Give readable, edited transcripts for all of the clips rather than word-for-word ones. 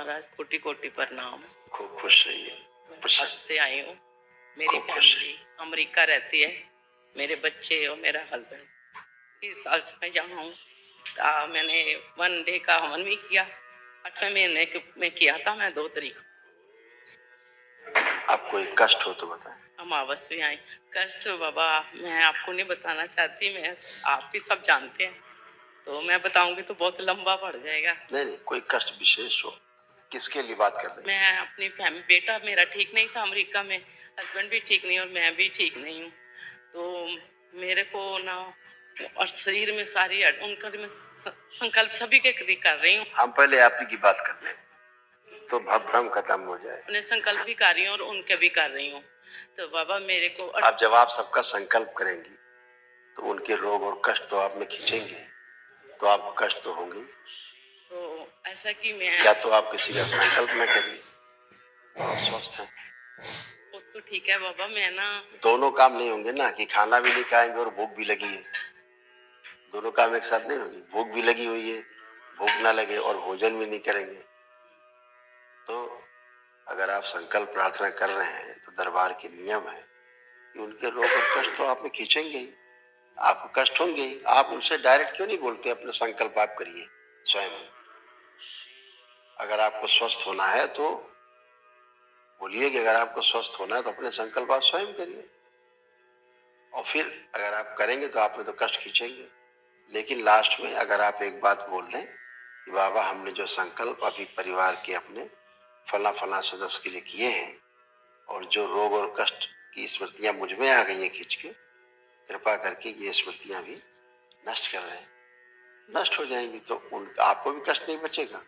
महाराज, कोटि कोटि प्रणाम। खूब खुश रहिए। अब से आई हूँ। मेरी फैमिली अमेरिका रहती है, मेरे बच्चे और मेरा हस्बैंड। इस साल से मैं यहाँ हूँ। मैंने 1 डे का हवन भी किया। 8वें महीने में किया था मैं 2 तारीख। आपको कोई कष्ट हो तो बताएं। अमावस भी आई। कष्ट बाबा मैं आपको नहीं बताना चाहती, मैं आप भी सब जानते हैं, तो मैं बताऊंगी तो बहुत लंबा पड़ जाएगा। नहीं, कोई कष्ट विशेष हो, किसके लिए बात कर रहे हैं? मैं अपनी फैमिली, बेटा मेरा ठीक नहीं था अमेरिका में, हस्बैंड भी ठीक नहीं और मैं भी ठीक नहीं हूँ, तो मेरे को ना और शरीर में सारी उनका मैं संकल्प सभी के कर रही हूँ। हम पहले आप ही की बात कर लें तो भ्रम खत्म हो जाए। अपने संकल्प भी कर रही हूँ और उनके भी कर रही हूँ। तो बाबा मेरे को आप जब आप सबका संकल्प करेंगी तो उनके रोग और कष्ट तो आप में खींचेंगे, तो आपको कष्ट तो होंगे। तो ऐसा कि मैं या तो आप किसी का संकल्प न करिए तो आप स्वस्थ हैं। तो ठीक है बाबा, मैं ना दोनों काम नहीं होंगे ना, कि खाना भी नहीं खाएंगे और भूख भी लगी है। दोनों काम एक साथ नहीं होगी। भूख भी लगी हुई है, भूख ना लगे और भोजन भी नहीं करेंगे। तो अगर आप संकल्प प्रार्थना कर रहे हैं तो दरबार के नियम है कि उनके रोग और कष्ट तो आप में खींचेंगे ही, आपको कष्ट होंगे ही। आप उनसे डायरेक्ट क्यों नहीं बोलते अपने संकल्प आप करिए स्वयं। अगर आपको स्वस्थ होना है तो बोलिए कि अगर आपको स्वस्थ होना है तो अपने संकल्प आप स्वयं करिए, और फिर अगर आप करेंगे तो आप में तो कष्ट खींचेंगे। लेकिन लास्ट में अगर आप एक बात बोल दें कि बाबा हमने जो संकल्प अभी परिवार के अपने फला फला सदस्य के लिए किए हैं और जो रोग और कष्ट की स्मृतियां मुझ में आ गई हैं खींच के, कृपा करके ये स्मृतियां भी नष्ट कर दें। नष्ट हो जाएंगी तो आपको भी कष्ट नहीं बचेगा,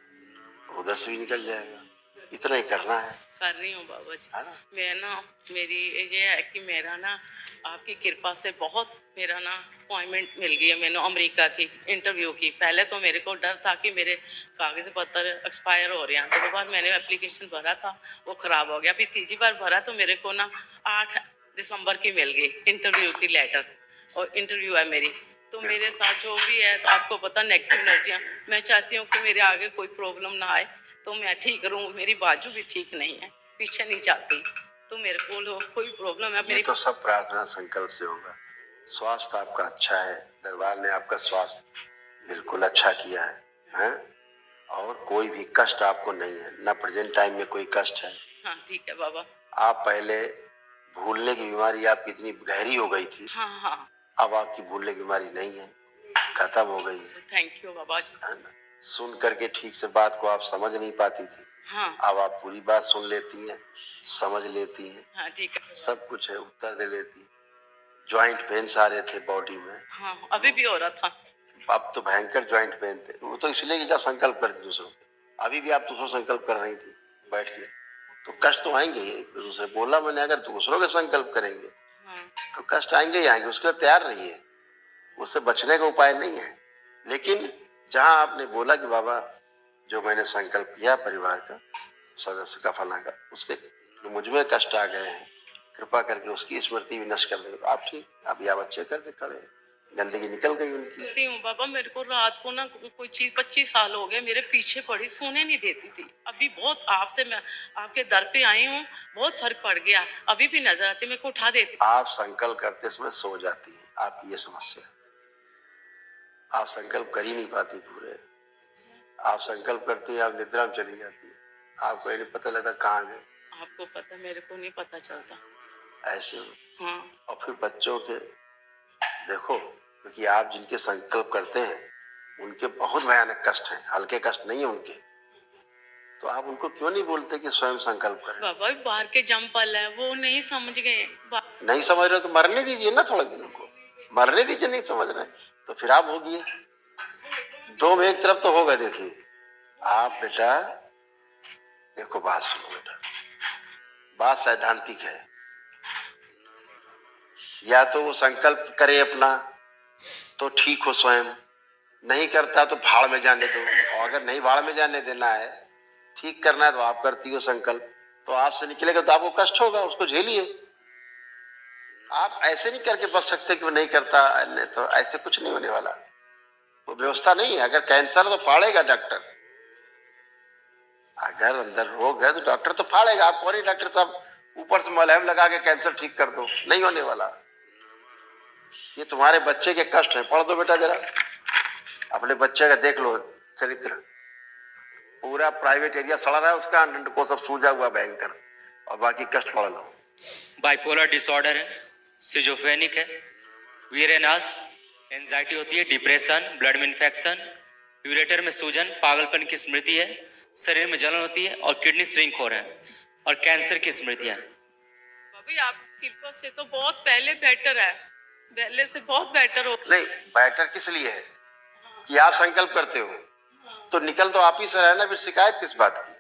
उधर से भी निकल जाएगा। इतना ही करना है। कर रही हूँ बाबा जी। है ना? मैं ना मेरी ये है कि मेरा ना आपकी कृपा से बहुत मेरा ना अपॉइंटमेंट मिल गई है। मैंने अमेरिका की इंटरव्यू की। पहले तो मेरे को डर था कि मेरे कागज पत्र एक्सपायर हो रहे हैं, तो बाद मैंने एप्लीकेशन भरा था, वो खराब हो गया। अभी तीसरी बार भरा तो मेरे को ना 8 दिसंबर की मिल गई इंटरव्यू की लेटर, और इंटरव्यू है मेरी। तो मेरे साथ जो भी है, तो आपको पता नेगेटिव एनर्जियाँ, मैं चाहती हूँ कि मेरे आगे कोई प्रॉब्लम ना आए, तो मैं ठीक रहूँ। मेरी बाजू भी ठीक नहीं है, पीछे नहीं जाती, तो मेरे को कोई प्रॉब्लम है। ये तो सब प्रार्थना संकल्प से होगा। स्वास्थ्य आपका अच्छा है, दरबार ने आपका स्वास्थ्य बिल्कुल अच्छा किया है? और कोई भी कष्ट आपको नहीं है, ना प्रेजेंट टाइम में कोई कष्ट है। हाँ ठीक है बाबा। आप पहले भूलने की बीमारी आपकी इतनी गहरी हो गई थी। हाँ हाँ। अब आपकी भूलने की बीमारी नहीं है, खत्म हो गई है। थैंक यू बाबा। सुन करके ठीक से बात को आप समझ नहीं पाती थी। हाँ। अब आप पूरी बात सुन लेती हैं, समझ लेती हैं। हाँ ठीक है। सब कुछ है, उत्तर दे लेती है। ज्वाइंट पेन्स आ रहे थे बॉडी में। हाँ अभी भी हो रहा था। अब तो भयंकर ज्वाइंट पेन थे। वो तो इसलिए कि जब संकल्प करती दूसरों, अभी भी आप दूसरों संकल्प कर रही थी बैठ के, तो कष्ट तो आएंगे ही। दूसरे बोला मैंने, अगर दूसरों के संकल्प करेंगे तो कष्ट आएंगे ही आएंगे, उसके लिए तैयार रहिए। उससे बचने का उपाय नहीं है। लेकिन जहां आपने बोला कि बाबा जो मैंने संकल्प किया परिवार का सदस्य का फला का, उसके मुझ में कष्ट आ गए हैं, कृपा करके उसकी स्मृति भी नष्ट कर दे। आप ठीक, अभी आप अच्छे करके खड़े, गंदगी निकल गई उनकी। हूँ बाबा, मेरे को रात को ना कोई चीज 25 साल हो गए मेरे पीछे पड़ी, सोने नहीं देती थी। अभी बहुत आपसे मैं आपके दर पे आई हूँ, बहुत फर्क पड़ गया। अभी भी नजर आती, मेरे को उठा देती। आप संकल्प करते समय सो जाती है, आपकी ये समस्या। आप संकल्प कर ही नहीं पाती पूरे। आप संकल्प करती है, आप निद्रा में चली जाती है, आपको ये नहीं पता लगता कहाँ गए। आपको पता, मेरे को नहीं पता चलता। ऐसे हो। हाँ। और फिर बच्चों के देखो, क्योंकि आप जिनके संकल्प करते हैं उनके बहुत भयानक कष्ट हैं, हल्के कष्ट नहीं है उनके। तो आप उनको क्यों नहीं बोलते कि स्वयं संकल्प करें? बाबा बाहर के जंपल है, वो नहीं समझ गए। नहीं समझ रहे तो मरने दीजिए ना, थोड़ा दिन उनको मरने दीजिए। नहीं समझ रहे तो फिर आप होगिए, दो में एक तरफ तो होगा। देखिए आप बेटा, देखो बात सुनो बेटा, बात सैद्धांतिक है। या तो वो संकल्प करे अपना तो ठीक हो स्वयं, नहीं करता तो भाड़ में जाने दो। और अगर नहीं भाड़ में जाने देना है, ठीक करना है, तो आप करती हो संकल्प, तो आपसे निकलेगा तो आपको कष्ट होगा, उसको झेलिए। आप ऐसे नहीं करके बच सकते कि वो नहीं करता, नहीं तो ऐसे कुछ नहीं होने वाला। वो व्यवस्था नहीं है। अगर कैंसर तो फाड़ेगा डॉक्टर, अगर अंदर रोग है तो डॉक्टर तो फाड़ेगा, आप कौन ही डॉक्टर साहब ऊपर से मलहम लगा के कैंसर ठीक कर दो, नहीं होने वाला। ये तुम्हारे बच्चे के कष्ट है, पढ़ दो बेटा जरा, अपने बच्चे का देख लो चरित्र, पूरा प्राइवेट एरिया सड़ा रहा है उसका, को सब सूजा हुआ भयंकर, और बाकी कष्ट पढ़ लो। बाइपोलर डिसऑर्डर है, सिजोफ्रेनिक है, वीरेनास, एंजाइटी होती है, डिप्रेशन, ब्लड में इन्फेक्शन, यूरेटर में सूजन, पागलपन की स्मृति है, शरीर में जलन होती है और किडनी श्रिंक हो रहा है और कैंसर की स्मृतियां। भाभी आपकी कृपा से तो बहुत पहले बेटर है, पहले से बहुत बेटर हो। नहीं, बैटर किस लिए है कि आप संकल्प करते हो, तो निकल तो आप ही से रहा है ना, फिर शिकायत किस बात की,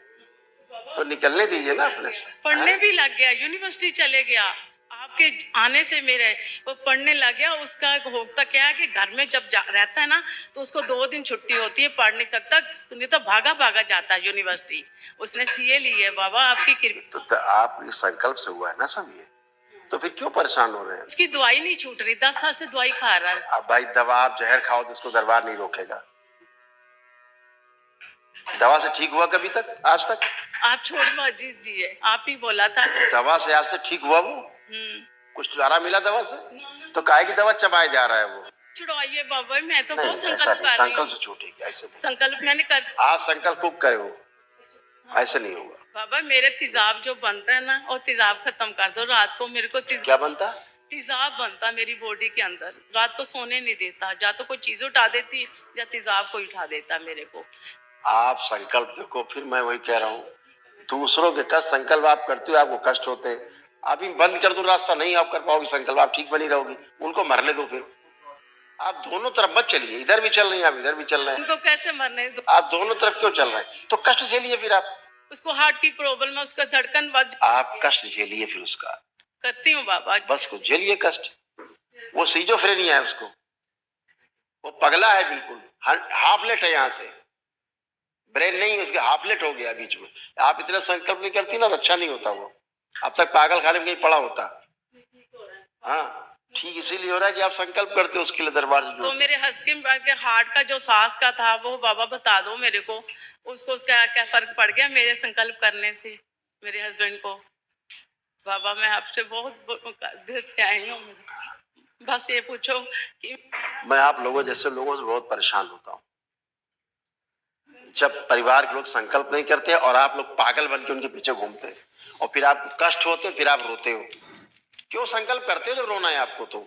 तो निकलने दीजिए ना अपने से। पढ़ने भी लग गया, यूनिवर्सिटी चले गया, आपके आने से मेरे वो पढ़ने लग गया। उसका होता क्या है कि घर में जब रहता है ना तो उसको 2 दिन छुट्टी होती है, पढ़ नहीं सकता, नहीं तो भागा भागा जाता है यूनिवर्सिटी। उसने सीए ली है बाबा, आपकी कृपा। तो आप ये संकल्प से हुआ है ना सब ये, तो फिर क्यों परेशान हो रहे हैं? उसकी दवाई नहीं छूट रही, 10 साल से दवाई खा रहा है। अब भाई दवा आप जहर खाओ तो उसको दरबार नहीं रोकेगा। दवा से ठीक हुआ कभी तक, आज तक? आप छोड़ अजीत जी है, आप ही बोला था। दवा से आज तक ठीक हुआ वो? कुछ आराम मिला दवा से? तो काहे की दवा चबाए जा रहा है वो? छुड़वाइए बाबा, मैं तो बहुत नहीं, संकल्प कर रही संकल्प हूँ। से छूटेगी ऐसे? संकल्प मैंने कर, आप संकल्प खूब करे हो, ऐसे नहीं होगा बाबा मेरे तेजाब जो बनता है ना, और तेजाब खत्म कर दो। रात को मेरे को क्या बनता? तेजाब बनता मेरी बॉडी के अंदर, रात को सोने नहीं देता, या तो कोई चीज उठा देती या तेजाब को उठा देता मेरे को। आप संकल्प देखो, फिर मैं वही कह रहा हूँ, दूसरों के कष्ट संकल्प आप करते हो, आपको कष्ट होते हैं, आप ही बंद कर दो रास्ता, नहीं आप कर पाओगे संकल्प, आप ठीक बनी रहोगी, उनको मरने दो। फिर आप दोनों तरफ मत चलिए, इधर भी चल रही हैं आप, इधर भी चल रहे हैं, उनको कैसे मरने दो? आप दोनों तरफ क्यों चल रहे हैं? तो कष्ट झेलिए फिर आप। उसको हार्ट की प्रॉब्लम है, उसका धड़कन आप कष्ट झेलिए फिर उसका। करती हूँ बाबा, बस को झेलिए कष्ट। वो सीजोफ्रेनिया है उसको, वो पगला है बिल्कुल, हाफलेट है यहाँ से, ब्रेन नहीं उसके, हाफलेट हो गया बीच में। आप इतना संकल्प नहीं करती ना तो अच्छा नहीं होता वो, अब तक पागल खाने में कहीं पड़ा होता। हाँ, ठीक इसीलिए हो रहा है कि आप संकल्प करते हो उसके लिए दरबार से। तो मेरे हस्बैंड के हार्ट का जो सांस का था वो बाबा बता दो मेरे को, उसको उसका क्या फर्क पड़ गया मेरे संकल्प करने से मेरे हस्बैंड को। बाबा मैं आपसे बहुत दिल से आई हूँ, बस ये पूछो कि मैं आप लोगों जैसे लोगों से बहुत परेशान होता हूँ, जब परिवार के लोग संकल्प नहीं करते और आप लोग पागल बन के उनके पीछे घूमते हैं, और फिर आपको कष्ट होते, फिर आप रोते हो। क्यों संकल्प करते हो जब रोना है आपको? तो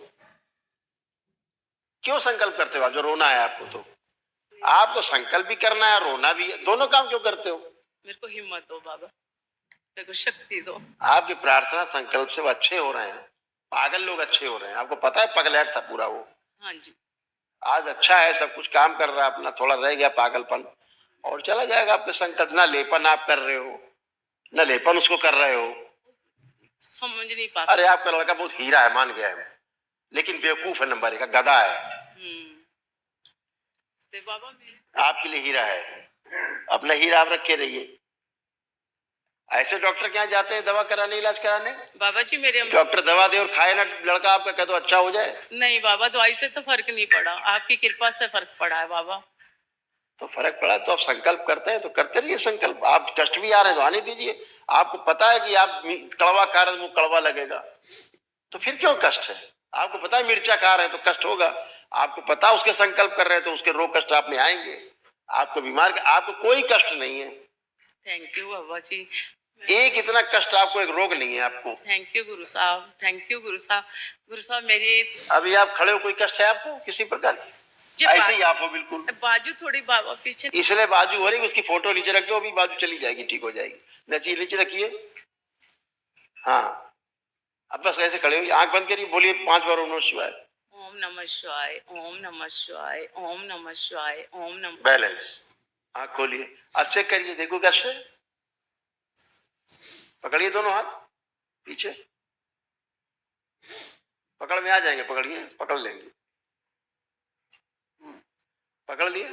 क्यों संकल्प करते हो आप जो रोना है आपको? तो आपको संकल्प भी करना है, रोना भी है, दोनों काम क्यों करते हो? मेरे को हिम्मत दो बाबा, मेरे को शक्ति दो। आपकी प्रार्थना संकल्प से वो अच्छे हो रहे हैं, पागल लोग अच्छे हो रहे हैं। आपको पता है पगलैट था पूरा वो, हाँ जी, आज अच्छा है, सब कुछ काम कर रहा है अपना, थोड़ा रह गया पागलपन और चला जाएगा आपके संकल्प। ना लेपन आप कर रहे हो, ना लेपन उसको कर रहे हो, समझ नहीं पाता। अरे आपका लड़का बहुत हीरा है, मान गया है, लेकिन बेवकूफ है, नंबर 1 गधा है। ते बाबा आपके लिए हीरा है, अपना हीरा आप रखे रहिए। ऐसे डॉक्टर क्या जाते हैं दवा कराने, इलाज कराने? बाबा जी मेरे डॉक्टर दवा दे और खाए ना, लड़का आपका कह दो अच्छा हो जाए। नहीं बाबा, दवाई से तो फर्क नहीं पड़ा, आपकी कृपा से फर्क पड़ा है बाबा। तो फर्क पड़ा तो आप संकल्प करते हैं तो करते रहिए संकल्प। आप कष्ट भी आ रहे हैं तो आने दीजिए, आपको पता है कि आप कड़वा खा रहे हैं, वो कड़वा लगेगा, तो फिर क्यों कष्ट है? आपको पता है मिर्चा खा रहे हैं तो कष्ट होगा, आपको पता उसके संकल्प कर रहे हैं तो उसके रोग कष्ट आप में आएंगे। आपको बीमार, आपको कोई कष्ट नहीं है। थैंक यू बाबा जी, एक इतना कष्ट आपको, एक रोग नहीं है आपको। थैंक यू गुरु साहब, थैंक यू गुरु साहब। गुरु साहब मेरी अभी आप खड़े हो, कोई कष्ट है आपको किसी प्रकार की? ऐसे ही आप हो बिल्कुल। बाजू थोड़ी बाबा पीछे, इसलिए बाजू हो रही, उसकी फोटो नीचे रख दो, अभी बाजू चली जाएगी, ठीक हो जाएगी। नची नीचे रखिए, हाँ, अब बस ऐसे खड़े हो, आंख बंद करिए, बोलिए 5 बार ओम नमः शिवाय। ओम नमः शिवाय, ओम नमः शिवाय, ओम नमः शिवाय, ओम नमः। बैलेंस, आंख खोलिए, अब चेक करिए, देखो कैसे, पकड़िए दोनों हाथ पीछे, पकड़ में आ जाएंगे, पकड़िए, पकड़ लेंगे, पकड़ लिए,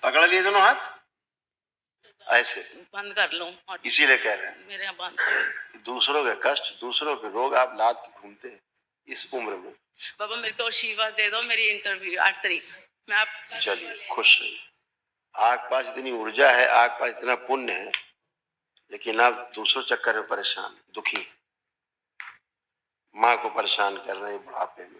पकड़ लिए दोनों हाथ, ऐसे बंद कर लो, इसीलिए कह रहे हैं मेरे यहाँ बंद कर लो। दूसरों के कष्ट, दूसरों के रोग आप लाद के घूमते हैं, इस उम्र में। बाबा मेरे को आशीर्वाद दे दो, मेरी इंटरव्यू 8 तारीख मैं आप। चलिए खुश रहिए। आपके पास इतनी ऊर्जा है, आपके पास इतना पुण्य है, लेकिन आप दूसरों चक्कर में परेशान, दुखी, माँ को परेशान कर रहे हैं बुढ़ापे में।